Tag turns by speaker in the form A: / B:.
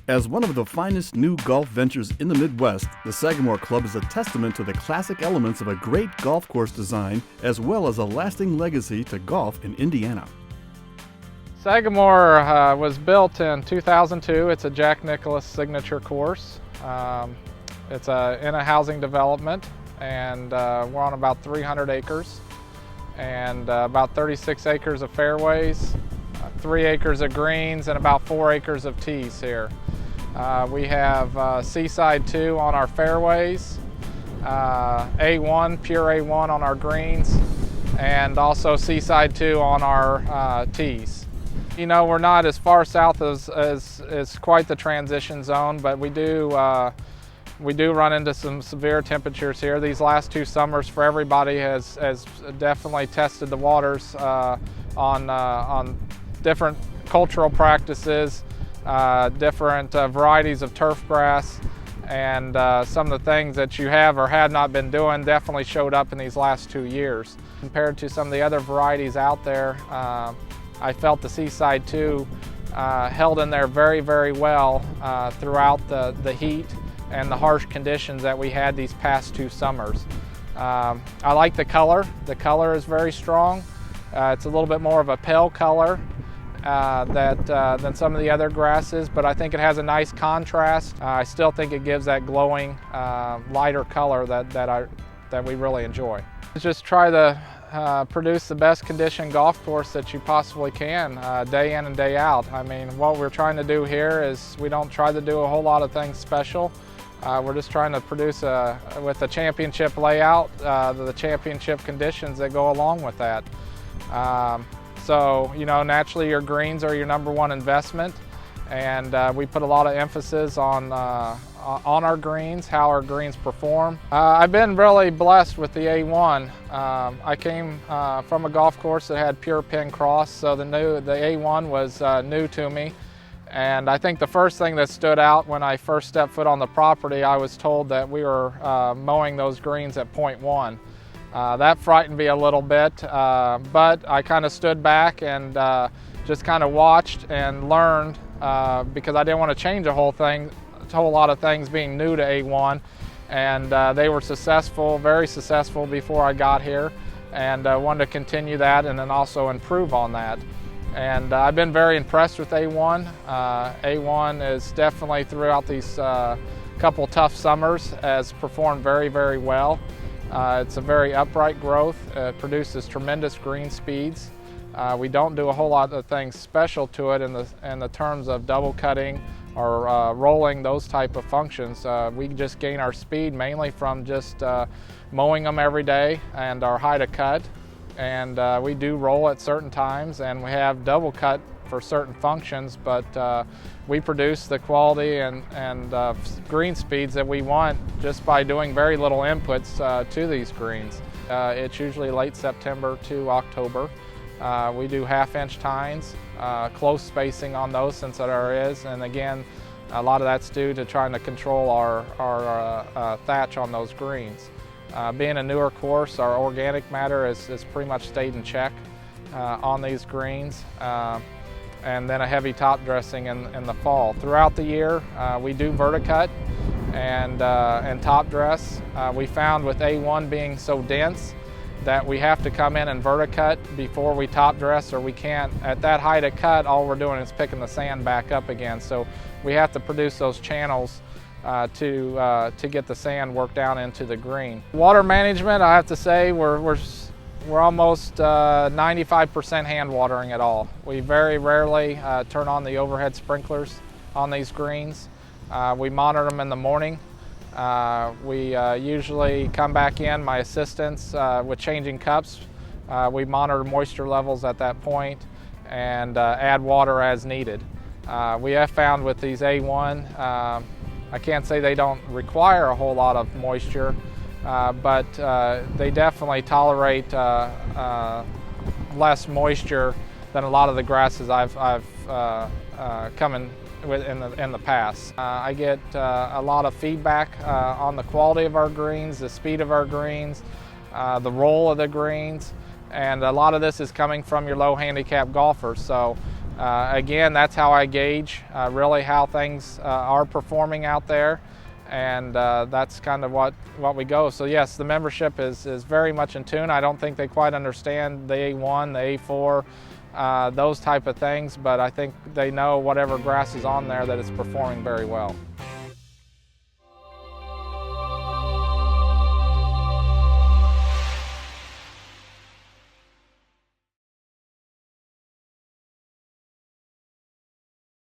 A: As one of the finest new golf ventures in the Midwest, the Sagamore Club is a testament to the classic elements of a great golf course design, as well as a lasting legacy to golf in Indiana.
B: Sagamore was built in 2002. It's a Jack Nicklaus signature course. It's in a housing development, and we're on about 300 acres and about 36 acres of fairways, 3 acres of greens, and about 4 acres of tees here. We have Seaside 2 on our fairways, A1, pure A1 on our greens, and also Seaside 2 on our tees. You know, we're not as far south as quite the transition zone, but we do run into some severe temperatures here. These last 2 summers for everybody has definitely tested the waters on different cultural practices, different varieties of turf grass, and some of the things that you have or have not been doing definitely showed up in these last 2 years. Compared to some of the other varieties out there, I felt the Seaside 2 held in there very, very well throughout the heat and the harsh conditions that we had these past 2 summers. I like the color. The color is very strong. It's a little bit more of a pale color than some of the other grasses, but I think it has a nice contrast. I still think it gives that glowing, lighter color that we really enjoy. Just try to produce the best conditioned golf course that you possibly can, day in and day out. I mean, what we're trying to do here is we don't try to do a whole lot of things special. We're just trying to produce, with the championship layout, the championship conditions that go along with that. So, you know, naturally your greens are your #1 investment, and we put a lot of emphasis on our greens, how our greens perform. I've been really blessed with the A1. I came from a golf course that had pure pin cross, so the A1 was new to me. And I think the first thing that stood out when I first stepped foot on the property, I was told that we were mowing those greens at .1. That frightened me a little bit, but I kind of stood back and just kind of watched and learned, because I didn't want to change a whole lot of things being new to A1. And they were successful, very successful before I got here, and wanted to continue that and then also improve on that. And I've been very impressed with A1. A1 is definitely, throughout these couple tough summers, has performed very, very well. It's a very upright growth. It produces tremendous green speeds. We don't do a whole lot of things special to it in the terms of double cutting or rolling, those type of functions. We just gain our speed mainly from just mowing them every day and our high to cut. And we do roll at certain times, and we have double cut for certain functions, but we produce the quality and green speeds that we want just by doing very little inputs to these greens. It's usually late September to October. We do half-inch tines, close spacing on those since there is, and again, a lot of that's due to trying to control our thatch on those greens. Being a newer course, our organic matter is pretty much stayed in check on these greens, and then a heavy top dressing in the fall. Throughout the year, we do verticut and top dress. We found with A1 being so dense that we have to come in and verticut before we top dress, or we can't. At that height of cut, all we're doing is picking the sand back up again. So we have to produce those channels to get the sand worked down into the green. Water management, I have to say, we're almost 95% hand watering it all. We very rarely turn on the overhead sprinklers on these greens. We monitor them in the morning. We usually come back in, my assistants, with changing cups. We monitor moisture levels at that point and add water as needed. We have found with these A1, I can't say they don't require a whole lot of moisture, but they definitely tolerate less moisture than a lot of the grasses I've come in with in the past. I get a lot of feedback on the quality of our greens, the speed of our greens, the roll of the greens, and a lot of this is coming from your low handicap golfers. So Again, that's how I gauge really how things are performing out there, and that's kind of what we go. So yes, the membership is very much in tune. I don't think they quite understand the A1, the A4, those type of things, but I think they know whatever grass is on there that it's performing very well.